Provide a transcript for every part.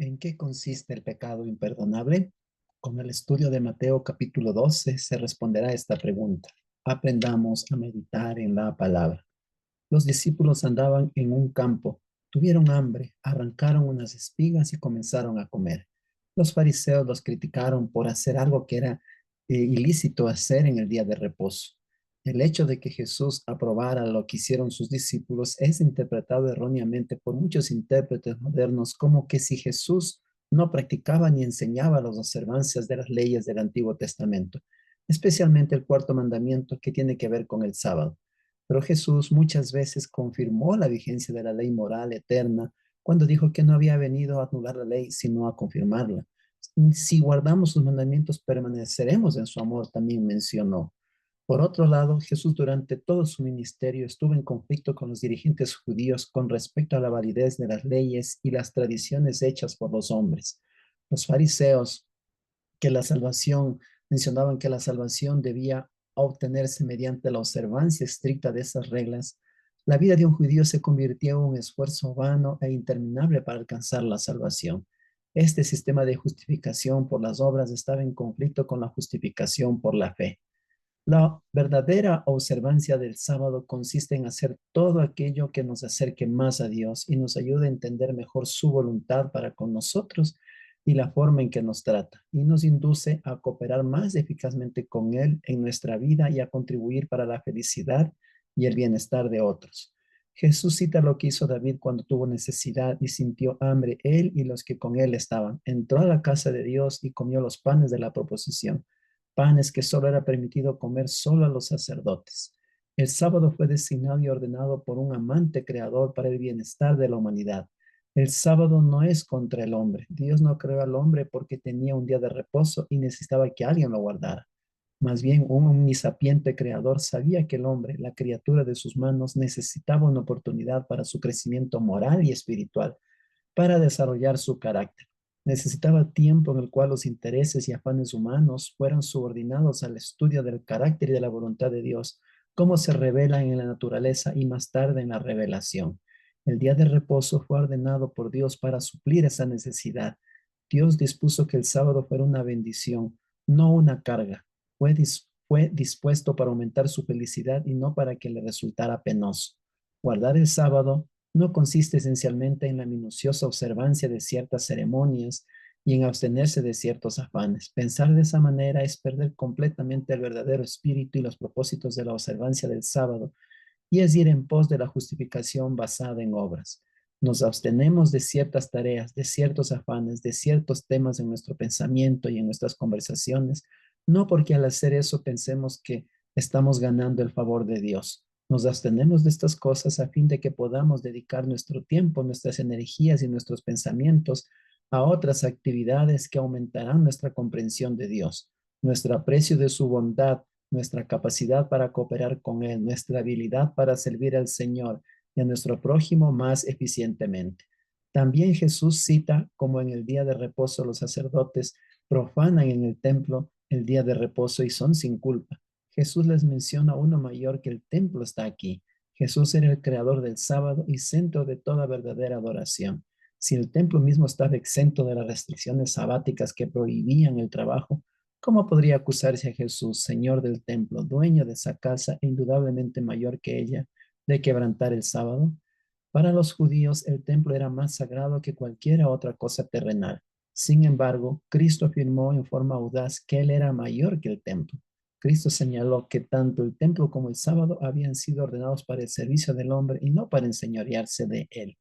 ¿En qué consiste el pecado imperdonable? Con el estudio de Mateo capítulo 12 se responderá esta pregunta. Aprendamos a meditar en la palabra. Los discípulos andaban en un campo, tuvieron hambre, arrancaron unas espigas y comenzaron a comer. Los fariseos los criticaron por hacer algo que era ilícito hacer en el día de reposo. El hecho de que Jesús aprobara lo que hicieron sus discípulos es interpretado erróneamente por muchos intérpretes modernos como que si Jesús no practicaba ni enseñaba las observancias de las leyes del Antiguo Testamento, especialmente el cuarto mandamiento que tiene que ver con el sábado. Pero Jesús muchas veces confirmó la vigencia de la ley moral eterna cuando dijo que no había venido a anular la ley, sino a confirmarla. Si guardamos sus mandamientos, permaneceremos en su amor, también mencionó. Por otro lado, Jesús durante todo su ministerio estuvo en conflicto con los dirigentes judíos con respecto a la validez de las leyes y las tradiciones hechas por los hombres. Los fariseos que la salvación, mencionaban que la salvación debía obtenerse mediante la observancia estricta de esas reglas. La vida de un judío se convirtió en un esfuerzo vano e interminable para alcanzar la salvación. Este sistema de justificación por las obras estaba en conflicto con la justificación por la fe. La verdadera observancia del sábado consiste en hacer todo aquello que nos acerque más a Dios y nos ayude a entender mejor su voluntad para con nosotros y la forma en que nos trata, y nos induce a cooperar más eficazmente con Él en nuestra vida y a contribuir para la felicidad y el bienestar de otros. Jesús cita lo que hizo David cuando tuvo necesidad y sintió hambre, él y los que con él estaban. Entró a la casa de Dios y comió los panes de la proposición, panes que solo era permitido comer solo a los sacerdotes. El sábado fue designado y ordenado por un amante creador para el bienestar de la humanidad. El sábado no es contra el hombre. Dios no creó al hombre porque tenía un día de reposo y necesitaba que alguien lo guardara. Más bien, un omnisapiente creador sabía que el hombre, la criatura de sus manos, necesitaba una oportunidad para su crecimiento moral y espiritual, para desarrollar su carácter. Necesitaba tiempo en el cual los intereses y afanes humanos fueran subordinados al estudio del carácter y de la voluntad de Dios, como se revela en la naturaleza y más tarde en la revelación. El día de reposo fue ordenado por Dios para suplir esa necesidad. Dios dispuso que el sábado fuera una bendición, no una carga. Fue dispuesto para aumentar su felicidad y no para que le resultara penoso. Guardar el sábado no consiste esencialmente en la minuciosa observancia de ciertas ceremonias y en abstenerse de ciertos afanes. Pensar de esa manera es perder completamente el verdadero espíritu y los propósitos de la observancia del sábado y es ir en pos de la justificación basada en obras. Nos abstenemos de ciertas tareas, de ciertos afanes, de ciertos temas en nuestro pensamiento y en nuestras conversaciones, no porque al hacer eso pensemos que estamos ganando el favor de Dios. Nos abstenemos de estas cosas a fin de que podamos dedicar nuestro tiempo, nuestras energías y nuestros pensamientos a otras actividades que aumentarán nuestra comprensión de Dios, nuestro aprecio de su bondad, nuestra capacidad para cooperar con Él, nuestra habilidad para servir al Señor y a nuestro prójimo más eficientemente. También Jesús cita como en el día de reposo los sacerdotes profanan en el templo el día de reposo y son sin culpa. Jesús les menciona uno mayor que el templo está aquí. Jesús era el creador del sábado y centro de toda verdadera adoración. Si el templo mismo estaba exento de las restricciones sabáticas que prohibían el trabajo, ¿cómo podría acusarse a Jesús, Señor del templo, dueño de esa casa e indudablemente mayor que ella, de quebrantar el sábado? Para los judíos, el templo era más sagrado que cualquier otra cosa terrenal. Sin embargo, Cristo afirmó en forma audaz que Él era mayor que el templo. Cristo señaló que tanto el templo como el sábado habían sido ordenados para el servicio del hombre y no para enseñorearse de Él.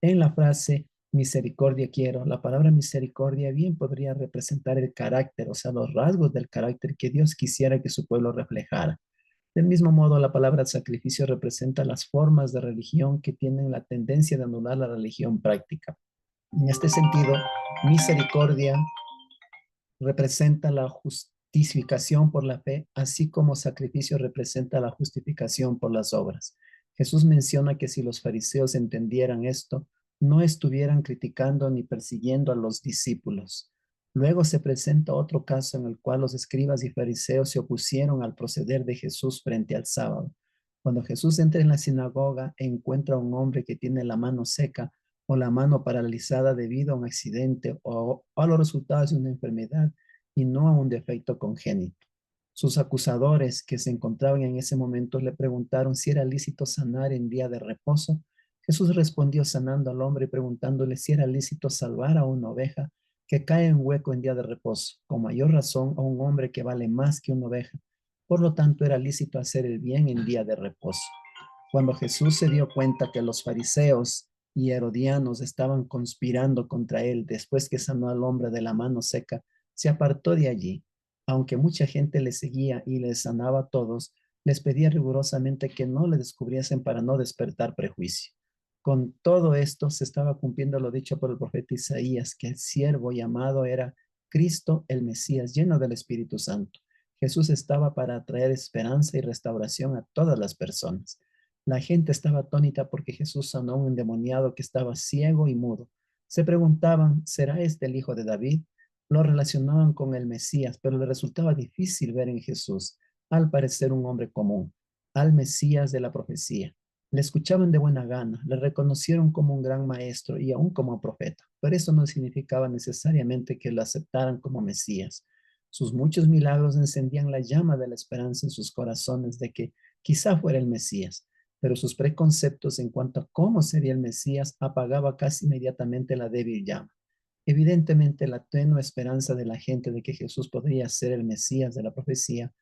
En la frase misericordia quiero, la palabra misericordia bien podría representar el carácter, o sea, los rasgos del carácter que Dios quisiera que su pueblo reflejara. Del mismo modo, la palabra sacrificio representa las formas de religión que tienen la tendencia de anular la religión práctica. En este sentido, misericordia representa la justificación por la fe, así como sacrificio representa la justificación por las obras. Jesús menciona que si los fariseos entendieran esto, no estuvieran criticando ni persiguiendo a los discípulos. Luego se presenta otro caso en el cual los escribas y fariseos se opusieron al proceder de Jesús frente al sábado. Cuando Jesús entra en la sinagoga e encuentra a un hombre que tiene la mano seca, o la mano paralizada debido a un accidente o a los resultados de una enfermedad y no a un defecto congénito. Sus acusadores que se encontraban en ese momento le preguntaron si era lícito sanar en día de reposo. Jesús respondió sanando al hombre y preguntándole si era lícito salvar a una oveja que cae en un hueco en día de reposo, con mayor razón a un hombre que vale más que una oveja. Por lo tanto, era lícito hacer el bien en día de reposo. Cuando Jesús se dio cuenta que los fariseos y herodianos estaban conspirando contra él después que sanó al hombre de la mano seca, se apartó de allí. Aunque mucha gente le seguía y le sanaba a todos, les pedía rigurosamente que no le descubriesen para no despertar prejuicio. Con todo esto se estaba cumpliendo lo dicho por el profeta Isaías, que el siervo llamado era Cristo el Mesías, lleno del Espíritu Santo. Jesús estaba para traer esperanza y restauración a todas las personas. La gente estaba atónita porque Jesús sanó a un endemoniado que estaba ciego y mudo. Se preguntaban, ¿será este el hijo de David? Lo relacionaban con el Mesías, pero le resultaba difícil ver en Jesús, al parecer un hombre común, al Mesías de la profecía. Le escuchaban de buena gana, le reconocieron como un gran maestro y aún como profeta, pero eso no significaba necesariamente que lo aceptaran como Mesías. Sus muchos milagros encendían la llama de la esperanza en sus corazones de que quizá fuera el Mesías, pero sus preconceptos en cuanto a cómo sería el Mesías apagaba casi inmediatamente la débil llama. Evidentemente, la tenue esperanza de la gente de que Jesús podría ser el Mesías de la profecía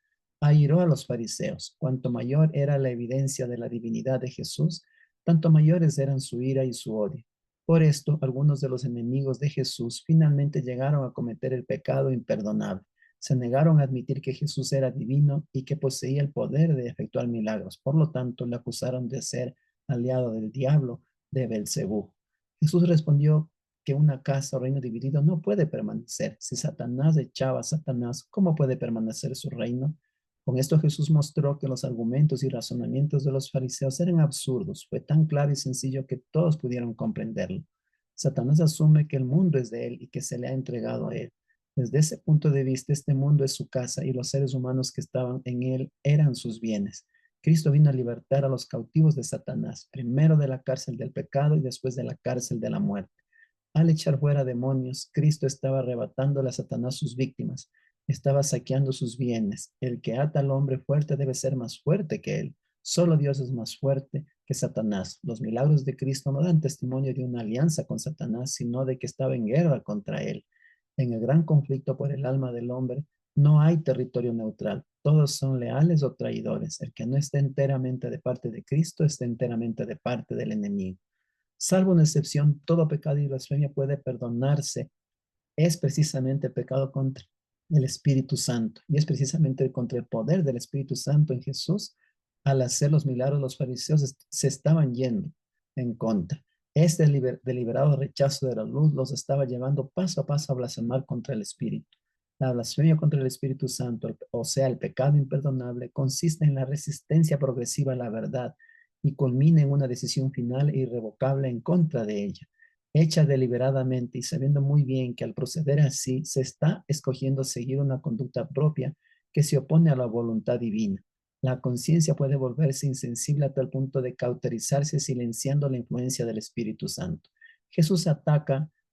airó a los fariseos. Cuanto mayor era la evidencia de la divinidad de Jesús, tanto mayores eran su ira y su odio. Por esto, algunos de los enemigos de Jesús finalmente llegaron a cometer el pecado imperdonable. Se negaron a admitir que Jesús era divino y que poseía el poder de efectuar milagros. Por lo tanto, le acusaron de ser aliado del diablo, de Belcebú. Jesús respondió que una casa o reino dividido no puede permanecer. Si Satanás echaba a Satanás, ¿cómo puede permanecer su reino? Con esto Jesús mostró que los argumentos y razonamientos de los fariseos eran absurdos. Fue tan claro y sencillo que todos pudieron comprenderlo. Satanás asume que el mundo es de él y que se le ha entregado a él. Desde ese punto de vista, este mundo es su casa y los seres humanos que estaban en él eran sus bienes. Cristo vino a libertar a los cautivos de Satanás, primero de la cárcel del pecado y después de la cárcel de la muerte. Al echar fuera demonios, Cristo estaba arrebatándole a Satanás sus víctimas, estaba saqueando sus bienes. El que ata al hombre fuerte debe ser más fuerte que él. Solo Dios es más fuerte que Satanás. Los milagros de Cristo no dan testimonio de una alianza con Satanás, sino de que estaba en guerra contra él. En el gran conflicto por el alma del hombre, no hay territorio neutral. Todos son leales o traidores. El que no esté enteramente de parte de Cristo está enteramente de parte del enemigo. Salvo una excepción, todo pecado y blasfemia puede perdonarse. Es precisamente pecado contra el Espíritu Santo y es precisamente contra el poder del Espíritu Santo en Jesús. Al hacer los milagros, los fariseos se estaban yendo en contra. Este deliberado rechazo de la luz los estaba llevando paso a paso a blasfemar contra el Espíritu. La blasfemia contra el Espíritu Santo, o sea, el pecado imperdonable, consiste en la resistencia progresiva a la verdad y culmina en una decisión final e irrevocable en contra de ella, hecha deliberadamente y sabiendo muy bien que al proceder así se está escogiendo seguir una conducta propia que se opone a la voluntad divina. La conciencia puede volverse insensible a tal punto de cauterizarse silenciando la influencia del Espíritu Santo. Jesús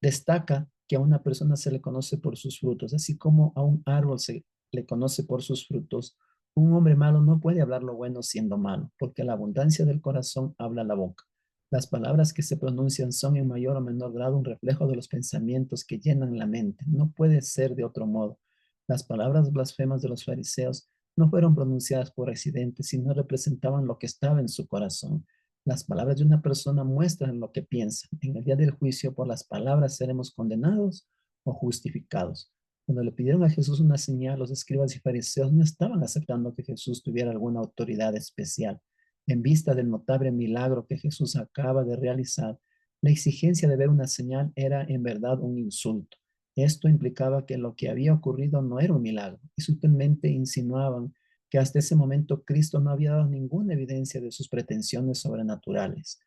destaca que a una persona se le conoce por sus frutos, así como a un árbol se le conoce por sus frutos. Un hombre malo no puede hablar lo bueno siendo malo, porque la abundancia del corazón habla la boca. Las palabras que se pronuncian son en mayor o menor grado un reflejo de los pensamientos que llenan la mente. No puede ser de otro modo. Las palabras blasfemas de los fariseos no fueron pronunciadas por accidente, sino representaban lo que estaba en su corazón. Las palabras de una persona muestran lo que piensa. En el día del juicio, por las palabras seremos condenados o justificados. Cuando le pidieron a Jesús una señal, los escribas y fariseos no estaban aceptando que Jesús tuviera alguna autoridad especial. En vista del notable milagro que Jesús acaba de realizar, la exigencia de ver una señal era en verdad un insulto. Esto implicaba que lo que había ocurrido no era un milagro y sutilmente insinuaban que hasta ese momento Cristo no había dado ninguna evidencia de sus pretensiones sobrenaturales.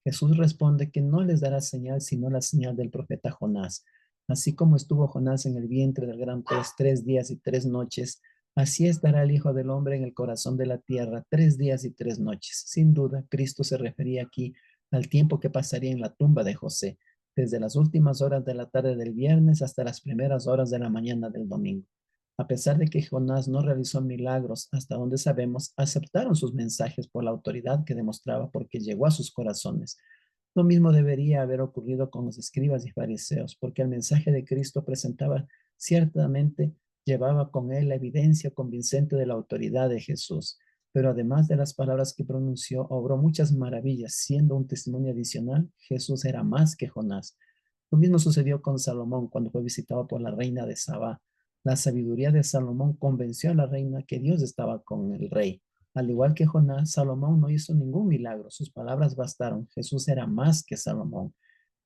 Jesús responde que no les dará señal sino la señal del profeta Jonás. Así como estuvo Jonás en el vientre del gran pez 3 días y 3 noches, así estará el Hijo del Hombre en el corazón de la tierra 3 días y 3 noches. Sin duda, Cristo se refería aquí al tiempo que pasaría en la tumba de José, desde las últimas horas de la tarde del viernes hasta las primeras horas de la mañana del domingo. A pesar de que Jonás no realizó milagros, hasta donde sabemos, aceptaron sus mensajes por la autoridad que demostraba porque llegó a sus corazones. Lo mismo debería haber ocurrido con los escribas y fariseos, porque el mensaje de Cristo presentaba ciertamente llevaba con él la evidencia convincente de la autoridad de Jesús. Pero además de las palabras que pronunció, obró muchas maravillas, siendo un testimonio adicional, Jesús era más que Jonás. Lo mismo sucedió con Salomón cuando fue visitado por la reina de Sabá. La sabiduría de Salomón convenció a la reina que Dios estaba con el rey. Al igual que Jonás, Salomón no hizo ningún milagro, sus palabras bastaron. Jesús era más que Salomón.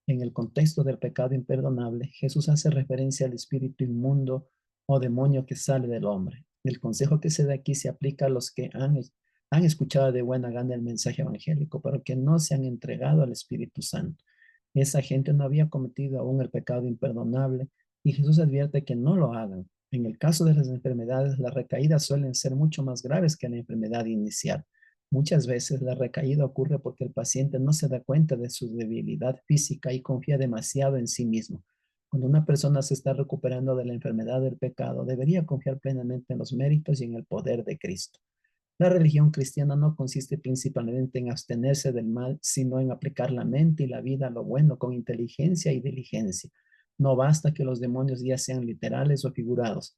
En el contexto del pecado imperdonable, Jesús hace referencia al espíritu inmundo o demonio que sale del hombre. El consejo que se da aquí se aplica a los que han escuchado de buena gana el mensaje evangélico, pero que no se han entregado al Espíritu Santo. Esa gente no había cometido aún el pecado imperdonable y Jesús advierte que no lo hagan. En el caso de las enfermedades, las recaídas suelen ser mucho más graves que la enfermedad inicial. Muchas veces la recaída ocurre porque el paciente no se da cuenta de su debilidad física y confía demasiado en sí mismo. Cuando una persona se está recuperando de la enfermedad del pecado, debería confiar plenamente en los méritos y en el poder de Cristo. La religión cristiana no consiste principalmente en abstenerse del mal, sino en aplicar la mente y la vida a lo bueno con inteligencia y diligencia. No basta que los demonios ya sean literales o figurados,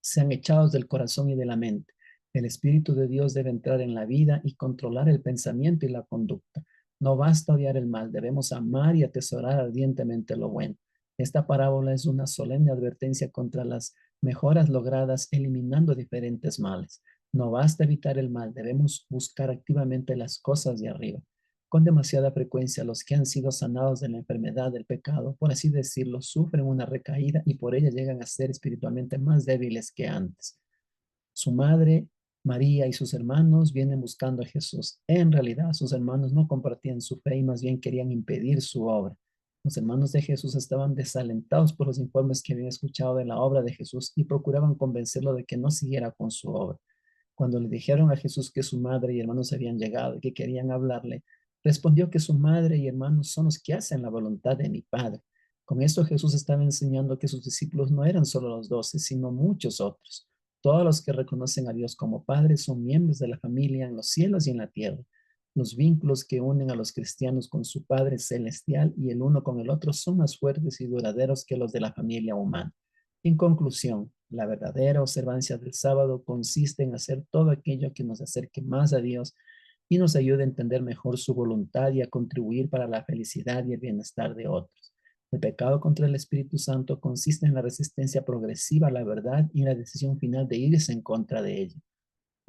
sean echados del corazón y de la mente. El Espíritu de Dios debe entrar en la vida y controlar el pensamiento y la conducta. No basta odiar el mal, debemos amar y atesorar ardientemente lo bueno. Esta parábola es una solemne advertencia contra las mejoras logradas eliminando diferentes males. No basta evitar el mal, debemos buscar activamente las cosas de arriba. Con demasiada frecuencia, los que han sido sanados de la enfermedad del pecado, por así decirlo, sufren una recaída y por ella llegan a ser espiritualmente más débiles que antes. Su madre, María, y sus hermanos vienen buscando a Jesús. En realidad, sus hermanos no compartían su fe y más bien querían impedir su obra. Los hermanos de Jesús estaban desalentados por los informes que habían escuchado de la obra de Jesús y procuraban convencerlo de que no siguiera con su obra. Cuando le dijeron a Jesús que su madre y hermanos habían llegado y que querían hablarle, respondió que su madre y hermanos son los que hacen la voluntad de mi Padre. Con esto Jesús estaba enseñando que sus discípulos no eran solo los 12, sino muchos otros. Todos los que reconocen a Dios como Padre son miembros de la familia en los cielos y en la tierra. Los vínculos que unen a los cristianos con su Padre celestial y el uno con el otro son más fuertes y duraderos que los de la familia humana. En conclusión, la verdadera observancia del sábado consiste en hacer todo aquello que nos acerque más a Dios y nos ayude a entender mejor su voluntad y a contribuir para la felicidad y el bienestar de otros. El pecado contra el Espíritu Santo consiste en la resistencia progresiva a la verdad y la decisión final de irse en contra de ella.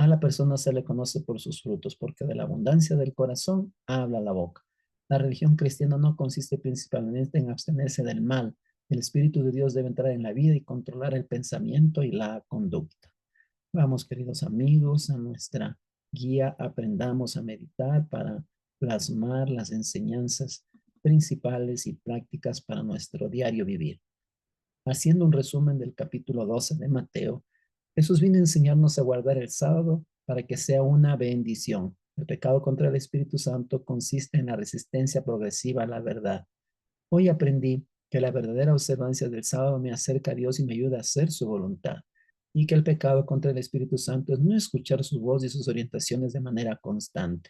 A la persona se le conoce por sus frutos, porque de la abundancia del corazón habla la boca. La religión cristiana no consiste principalmente en abstenerse del mal. El Espíritu de Dios debe entrar en la vida y controlar el pensamiento y la conducta. Vamos, queridos amigos, a nuestra guía aprendamos a meditar para plasmar las enseñanzas principales y prácticas para nuestro diario vivir. Haciendo un resumen del capítulo 12 de Mateo, Jesús vino a enseñarnos a guardar el sábado para que sea una bendición. El pecado contra el Espíritu Santo consiste en la resistencia progresiva a la verdad. Hoy aprendí que la verdadera observancia del sábado me acerca a Dios y me ayuda a hacer su voluntad. Y que el pecado contra el Espíritu Santo es no escuchar su voz y sus orientaciones de manera constante.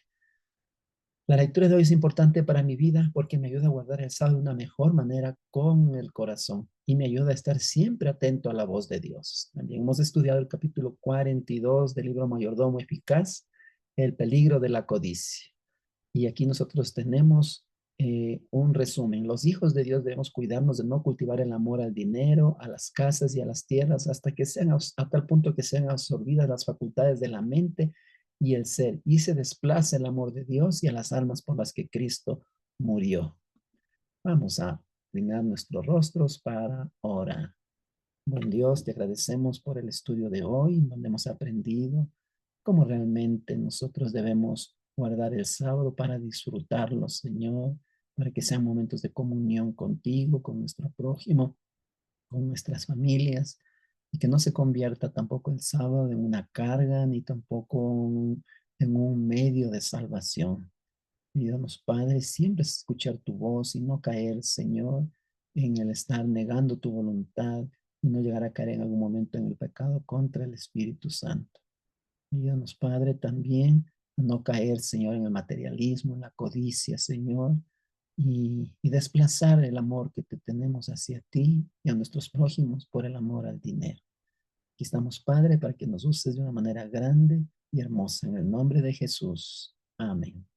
La lectura de hoy es importante para mi vida porque me ayuda a guardar el sábado de una mejor manera con el corazón y me ayuda a estar siempre atento a la voz de Dios. También hemos estudiado el capítulo 42 del libro Mayordomo Eficaz, el peligro de la codicia. Y aquí nosotros tenemos un resumen. Los hijos de Dios debemos cuidarnos de no cultivar el amor al dinero, a las casas y a las tierras hasta que sean, a tal punto que sean absorbidas las facultades de la mente y el ser y se desplace el amor de Dios y a las almas por las que Cristo murió. Vamos a inclinar nuestros rostros para orar. Buen Dios, te agradecemos por el estudio de hoy, donde hemos aprendido cómo realmente nosotros debemos guardar el sábado para disfrutarlo, Señor, para que sean momentos de comunión contigo, con nuestro prójimo, con nuestras familias, y que no se convierta tampoco el sábado en una carga, ni tampoco en un medio de salvación. Ayúdanos, Padre, siempre a escuchar tu voz y no caer, Señor, en el estar negando tu voluntad y no llegar a caer en algún momento en el pecado contra el Espíritu Santo. Ayúdanos, Padre, también a no caer, Señor, en el materialismo, en la codicia, Señor, y desplazar el amor que te tenemos hacia ti y a nuestros prójimos por el amor al dinero. Aquí estamos, Padre, para que nos uses de una manera grande y hermosa. En el nombre de Jesús. Amén.